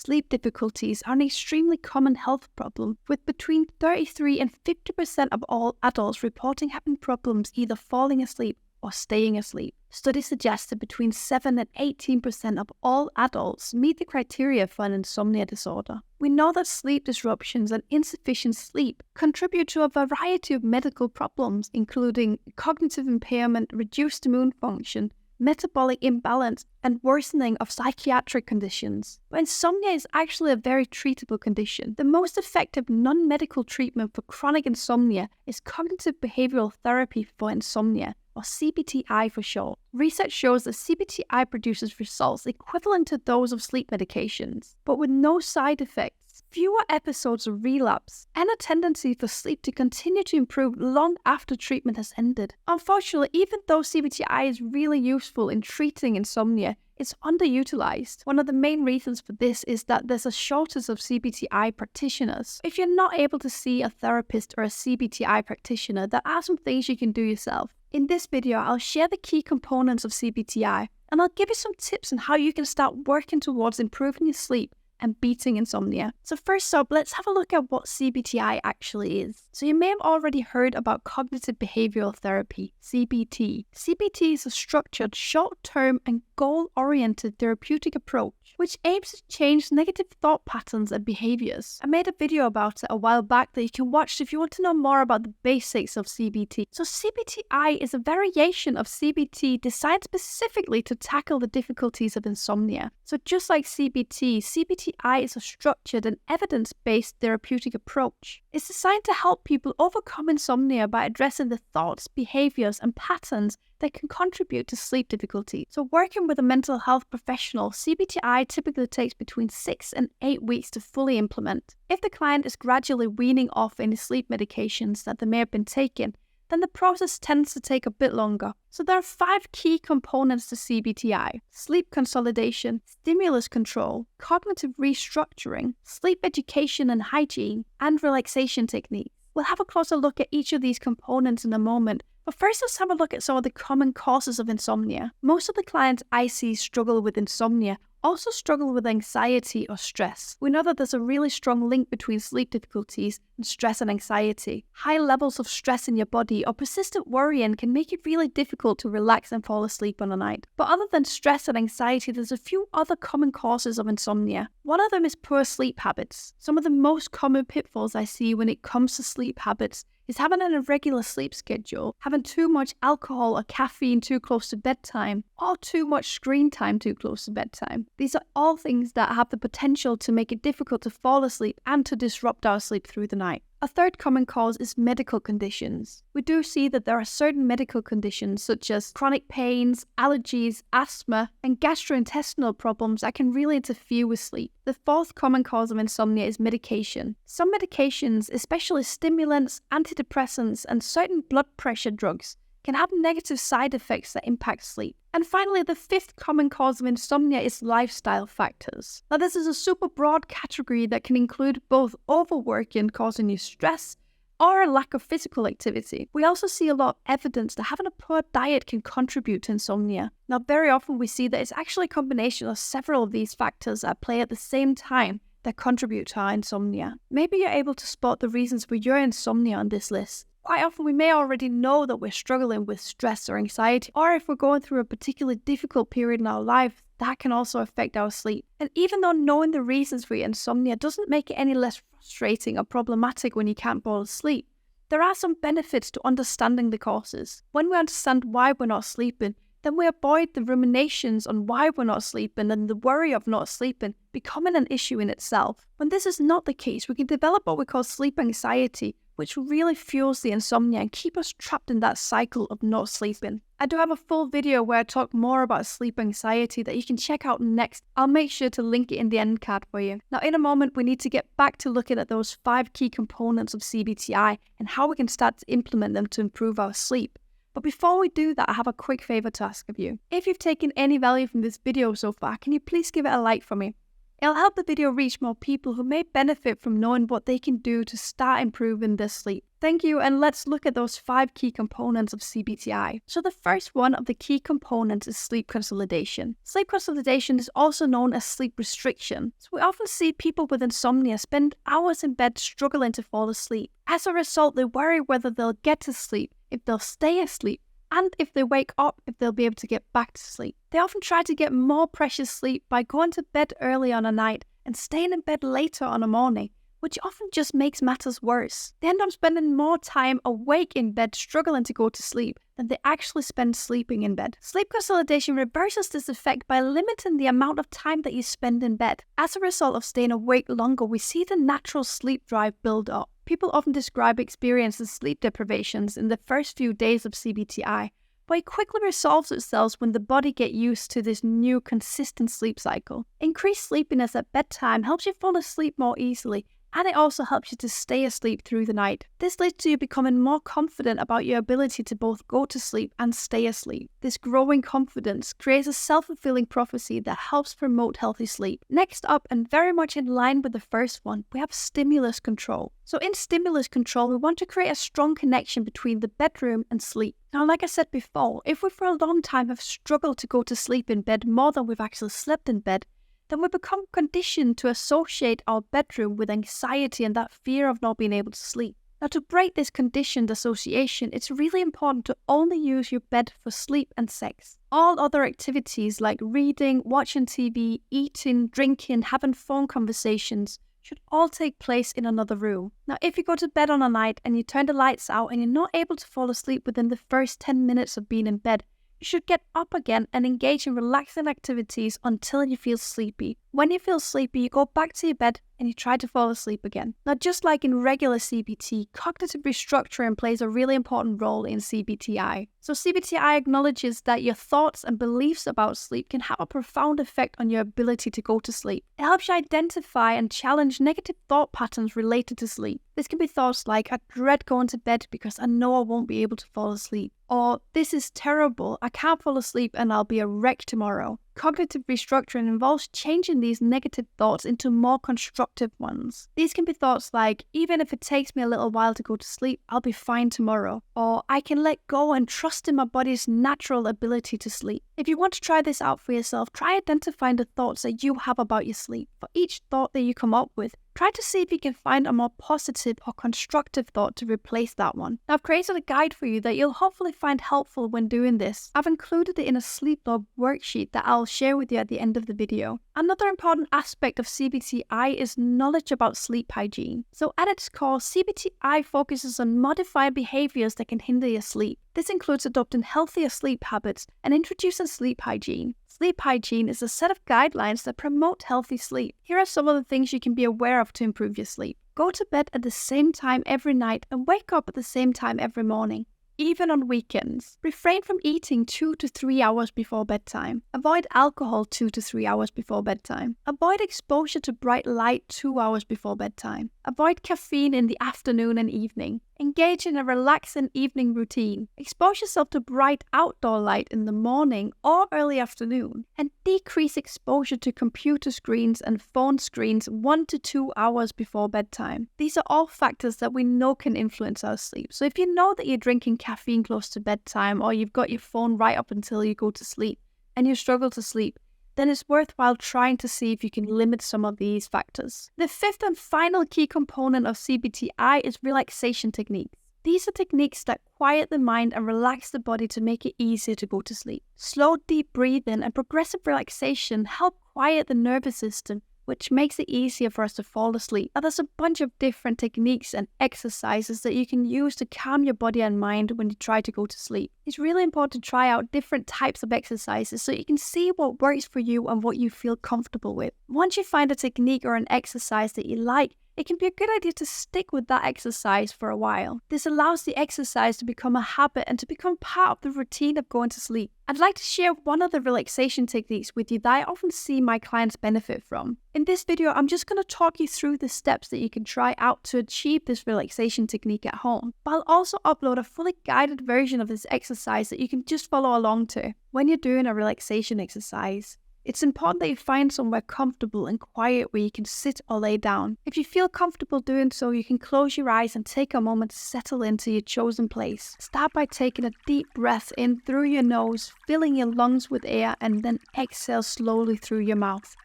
Sleep difficulties are an extremely common health problem, with between 33 and 50% of all adults reporting having problems either falling asleep or staying asleep. Studies suggest that between 7 and 18% of all adults meet the criteria for an insomnia disorder. We know that sleep disruptions and insufficient sleep contribute to a variety of medical problems, including cognitive impairment, reduced immune function, metabolic imbalance, and worsening of psychiatric conditions. But insomnia is actually a very treatable condition. The most effective non-medical treatment for chronic insomnia is cognitive behavioral therapy for insomnia, or CBT-I for short. Research shows that CBT-I produces results equivalent to those of sleep medications, but with no side effects, fewer episodes of relapse, and a tendency for sleep to continue to improve long after treatment has ended. Unfortunately, even though CBT-I is really useful in treating insomnia, it's underutilized. One of the main reasons for this is that there's a shortage of CBT-I practitioners. If you're not able to see a therapist or a CBT-I practitioner, there are some things you can do yourself. In this video, I'll share the key components of CBT-I, and I'll give you some tips on how you can start working towards improving your sleep and beating insomnia. So first up, let's have a look at what CBT-I actually is. So you may have already heard about cognitive behavioral therapy, CBT. CBT is a structured, short-term and goal-oriented therapeutic approach which aims to change negative thought patterns and behaviors. I made a video about it a while back that you can watch if you want to know more about the basics of CBT. So CBT-I is a variation of CBT designed specifically to tackle the difficulties of insomnia. So just like CBT, CBT-I is a structured and evidence-based therapeutic approach. It's designed to help people overcome insomnia by addressing the thoughts, behaviors, and patterns that can contribute to sleep difficulty. So working with a mental health professional, CBT-I typically takes between 6 and 8 weeks to fully implement. If the client is gradually weaning off any sleep medications that they may have been taking, then the process tends to take a bit longer. So there are 5 key components to CBT-I: sleep consolidation, stimulus control, cognitive restructuring, sleep education and hygiene, and relaxation techniques. We'll have a closer look at each of these components in a moment, but first let's have a look at some of the common causes of insomnia. Most of the clients I see struggle with insomnia also struggle with anxiety or stress. We know that there's a really strong link between sleep difficulties and stress and anxiety. High levels of stress in your body or persistent worrying can make it really difficult to relax and fall asleep on a night. But other than stress and anxiety, there's a few other common causes of insomnia. One of them is poor sleep habits. Some of the most common pitfalls I see when it comes to sleep habits is having an irregular sleep schedule, having too much alcohol or caffeine too close to bedtime, or too much screen time too close to bedtime. These are all things that have the potential to make it difficult to fall asleep and to disrupt our sleep through the night. A third common cause is medical conditions. We do see that there are certain medical conditions such as chronic pains, allergies, asthma, and gastrointestinal problems that can really interfere with sleep. The fourth common cause of insomnia is medication. Some medications, especially stimulants, antidepressants, and certain blood pressure drugs, can have negative side effects that impact sleep. And finally, the fifth common cause of insomnia is lifestyle factors. Now, this is a super broad category that can include both overworking causing you stress or a lack of physical activity. We also see a lot of evidence that having a poor diet can contribute to insomnia. Now, very often we see that it's actually a combination of several of these factors at play at the same time that contribute to our insomnia. Maybe you're able to spot the reasons for your insomnia on this list. Quite often we may already know that we're struggling with stress or anxiety, or if we're going through a particularly difficult period in our life, that can also affect our sleep. And even though knowing the reasons for your insomnia doesn't make it any less frustrating or problematic when you can't fall asleep, there are some benefits to understanding the causes. When we understand why we're not sleeping, then we avoid the ruminations on why we're not sleeping and the worry of not sleeping becoming an issue in itself. When this is not the case, we can develop what we call sleep anxiety, which really fuels the insomnia and keep us trapped in that cycle of not sleeping. I do have a full video where I talk more about sleep anxiety that you can check out next. I'll make sure to link it in the end card for you. Now, in a moment, we need to get back to looking at those 5 key components of CBT-I and how we can start to implement them to improve our sleep. But before we do that, I have a quick favor to ask of you. If you've taken any value from this video so far, can you please give it a like for me? It'll help the video reach more people who may benefit from knowing what they can do to start improving their sleep. Thank you, and let's look at those 5 key components of CBT-I. So the first one of the key components is sleep consolidation. Sleep consolidation is also known as sleep restriction. So we often see people with insomnia spend hours in bed struggling to fall asleep. As a result, they worry whether they'll get to sleep, if they'll stay asleep, and if they wake up, if they'll be able to get back to sleep. They often try to get more precious sleep by going to bed early on a night and staying in bed later on a morning, which often just makes matters worse. They end up spending more time awake in bed struggling to go to sleep than they actually spend sleeping in bed. Sleep consolidation reverses this effect by limiting the amount of time that you spend in bed. As a result of staying awake longer, we see the natural sleep drive build up. People often describe experiencing sleep deprivations in the first few days of CBT-I, but it quickly resolves itself when the body gets used to this new consistent sleep cycle. Increased sleepiness at bedtime helps you fall asleep more easily, and it also helps you to stay asleep through the night. This leads to you becoming more confident about your ability to both go to sleep and stay asleep. This growing confidence creates a self-fulfilling prophecy that helps promote healthy sleep. Next up, and very much in line with the first one, we have stimulus control. So in stimulus control, we want to create a strong connection between the bedroom and sleep. Now, like I said before, if we for a long time have struggled to go to sleep in bed more than we've actually slept in bed, then we become conditioned to associate our bedroom with anxiety and that fear of not being able to sleep. Now, to break this conditioned association, it's really important to only use your bed for sleep and sex. All other activities like reading, watching TV, eating, drinking, having phone conversations should all take place in another room. Now, if you go to bed on a night and you turn the lights out and you're not able to fall asleep within the first 10 minutes of being in bed, you should get up again and engage in relaxing activities until you feel sleepy. When you feel sleepy, you go back to your bed and you try to fall asleep again. Now, just like in regular CBT, cognitive restructuring plays a really important role in CBT-I. So CBT-I acknowledges that your thoughts and beliefs about sleep can have a profound effect on your ability to go to sleep. It helps you identify and challenge negative thought patterns related to sleep. This can be thoughts like, I dread going to bed because I know I won't be able to fall asleep. Or, this is terrible, I can't fall asleep and I'll be a wreck tomorrow. Cognitive restructuring involves changing these negative thoughts into more constructive ones. These can be thoughts like, even if it takes me a little while to go to sleep, I'll be fine tomorrow. Or, I can let go and trust in my body's natural ability to sleep. If you want to try this out for yourself, try identifying the thoughts that you have about your sleep. For each thought that you come up with, try to see if you can find a more positive or constructive thought to replace that one. Now, I've created a guide for you that you'll hopefully find helpful when doing this. I've included it in a sleep log worksheet that I'll share with you at the end of the video. Another important aspect of CBT-I is knowledge about sleep hygiene. So at its core, CBT-I focuses on modifying behaviors that can hinder your sleep. This includes adopting healthier sleep habits and introducing sleep hygiene. Sleep hygiene is a set of guidelines that promote healthy sleep. Here are some of the things you can be aware of to improve your sleep. Go to bed at the same time every night and wake up at the same time every morning, even on weekends. Refrain from eating 2 to 3 hours before bedtime. Avoid alcohol 2 to 3 hours before bedtime. Avoid exposure to bright light 2 hours before bedtime. Avoid caffeine in the afternoon and evening. Engage in a relaxing evening routine. Expose yourself to bright outdoor light in the morning or early afternoon. And decrease exposure to computer screens and phone screens 1 to 2 hours before bedtime. These are all factors that we know can influence our sleep. So if you know that you're drinking caffeine close to bedtime, or you've got your phone right up until you go to sleep and you struggle to sleep, then it's worthwhile trying to see if you can limit some of these factors. The fifth and final key component of CBT-I is relaxation techniques. These are techniques that quiet the mind and relax the body to make it easier to go to sleep. Slow, deep breathing and progressive relaxation help quiet the nervous system, which makes it easier for us to fall asleep. Now, there's a bunch of different techniques and exercises that you can use to calm your body and mind when you try to go to sleep. It's really important to try out different types of exercises so you can see what works for you and what you feel comfortable with. Once you find a technique or an exercise that you like, it can be a good idea to stick with that exercise for a while. This allows the exercise to become a habit and to become part of the routine of going to sleep. I'd like to share one of the relaxation techniques with you that I often see my clients benefit from. In this video, I'm just going to talk you through the steps that you can try out to achieve this relaxation technique at home. But I'll also upload a fully guided version of this exercise that you can just follow along to. When you're doing a relaxation exercise, It's important that you find somewhere comfortable and quiet where you can sit or lay down. If you feel comfortable doing so, you can close your eyes and take a moment to settle into your chosen place. Start by taking a deep breath in through your nose, filling your lungs with air, and then exhale slowly through your mouth.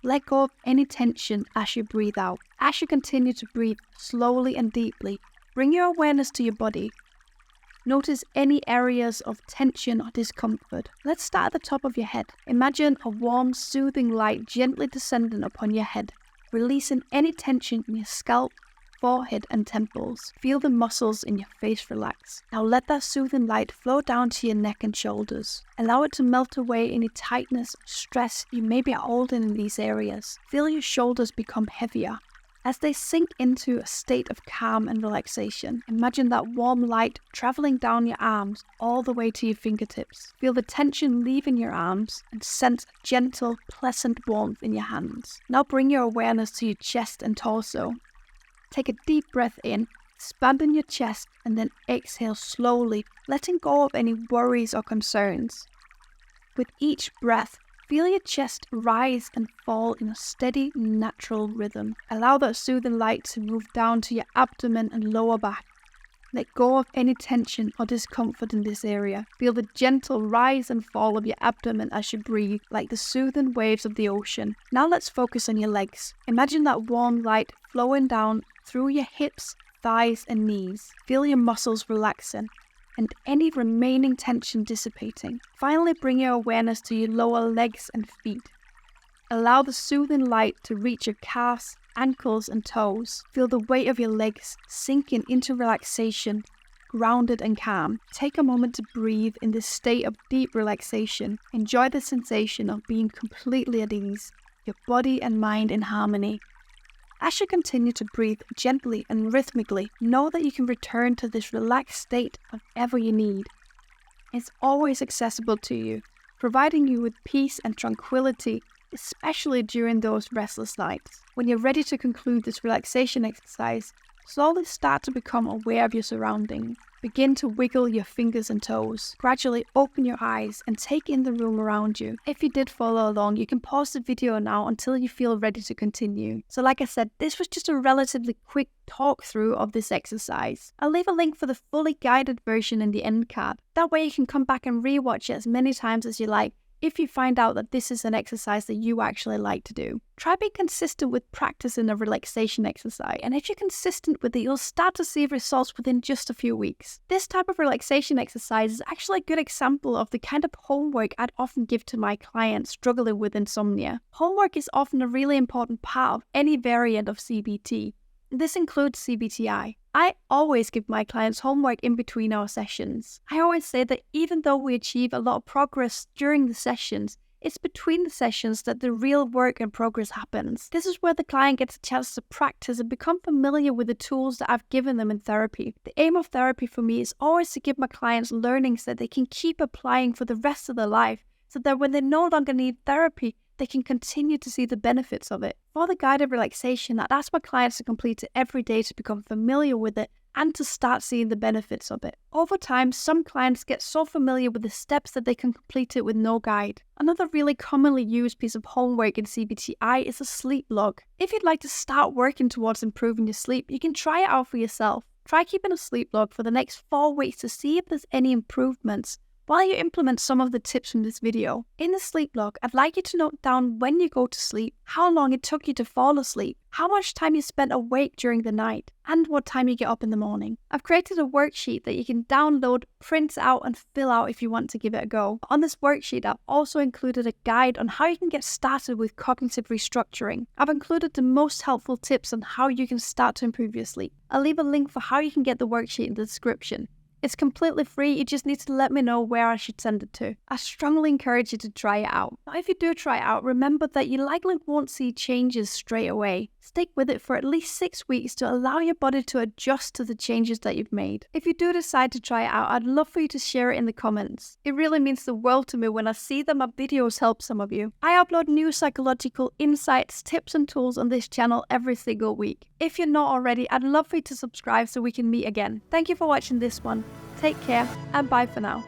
Let go of any tension as you breathe out. As you continue to breathe slowly and deeply, bring your awareness to your body. Notice any areas of tension or discomfort. Let's start at the top of your head. Imagine a warm, soothing light gently descending upon your head, releasing any tension in your scalp, forehead, and temples. Feel the muscles in your face relax. Now let that soothing light flow down to your neck and shoulders. Allow it to melt away any tightness or stress you may be holding in these areas. Feel your shoulders become heavier. As they sink into a state of calm and relaxation, imagine that warm light traveling down your arms all the way to your fingertips. Feel the tension leaving your arms and sense a gentle, pleasant warmth in your hands. Now bring your awareness to your chest and torso. Take a deep breath in, expanding your chest, and then exhale slowly, letting go of any worries or concerns. With each breath, feel your chest rise and fall in a steady, natural rhythm. Allow that soothing light to move down to your abdomen and lower back. Let go of any tension or discomfort in this area. Feel the gentle rise and fall of your abdomen as you breathe, like the soothing waves of the ocean. Now let's focus on your legs. Imagine that warm light flowing down through your hips, thighs, and knees. Feel your muscles relaxing and any remaining tension dissipating. Finally, bring your awareness to your lower legs and feet. Allow the soothing light to reach your calves, ankles, and toes. Feel the weight of your legs sinking into relaxation, grounded and calm. Take a moment to breathe in this state of deep relaxation. Enjoy the sensation of being completely at ease, your body and mind in harmony. As you continue to breathe gently and rhythmically, know that you can return to this relaxed state whenever you need. It's always accessible to you, providing you with peace and tranquility, especially during those restless nights. When you're ready to conclude this relaxation exercise, slowly start to become aware of your surroundings. Begin to wiggle your fingers and toes. Gradually open your eyes and take in the room around you. If you did follow along, you can pause the video now until you feel ready to continue. So like I said, this was just a relatively quick talk through of this exercise. I'll leave a link for the fully guided version in the end card. That way you can come back and rewatch it as many times as you like, if you find out that this is an exercise that you actually like to do. Try being consistent with practicing a relaxation exercise, and if you're consistent with it, you'll start to see results within just a few weeks. This type of relaxation exercise is actually a good example of the kind of homework I'd often give to my clients struggling with insomnia. Homework is often a really important part of any variant of CBT. This includes CBT-I. I always give my clients homework in between our sessions. I always say that even though we achieve a lot of progress during the sessions, it's between the sessions that the real work and progress happens. This is where the client gets a chance to practice and become familiar with the tools that I've given them in therapy. The aim of therapy for me is always to give my clients learnings that they can keep applying for the rest of their life, so that when they no longer need therapy, they can continue to see the benefits of it. For the guided relaxation, I'd ask my clients to complete it every day to become familiar with it and to start seeing the benefits of it. Over time, some clients get so familiar with the steps that they can complete it with no guide. Another really commonly used piece of homework in CBT-I is a sleep log. If you'd like to start working towards improving your sleep, you can try it out for yourself. Try keeping a sleep log for the next 4 weeks to see if there's any improvements while you implement some of the tips from this video. In the sleep log, I'd like you to note down when you go to sleep, how long it took you to fall asleep, how much time you spent awake during the night, and what time you get up in the morning. I've created a worksheet that you can download, print out, and fill out if you want to give it a go. On this worksheet, I've also included a guide on how you can get started with cognitive restructuring. I've included the most helpful tips on how you can start to improve your sleep. I'll leave a link for how you can get the worksheet in the description. It's completely free, you just need to let me know where I should send it to. I strongly encourage you to try it out. Now, if you do try it out, remember that you likely won't see changes straight away. Stick with it for at least 6 weeks to allow your body to adjust to the changes that you've made. If you do decide to try it out, I'd love for you to share it in the comments. It really means the world to me when I see that my videos help some of you. I upload new psychological insights, tips and tools on this channel every single week. If you're not already, I'd love for you to subscribe so we can meet again. Thank you for watching this one. Take care and bye for now.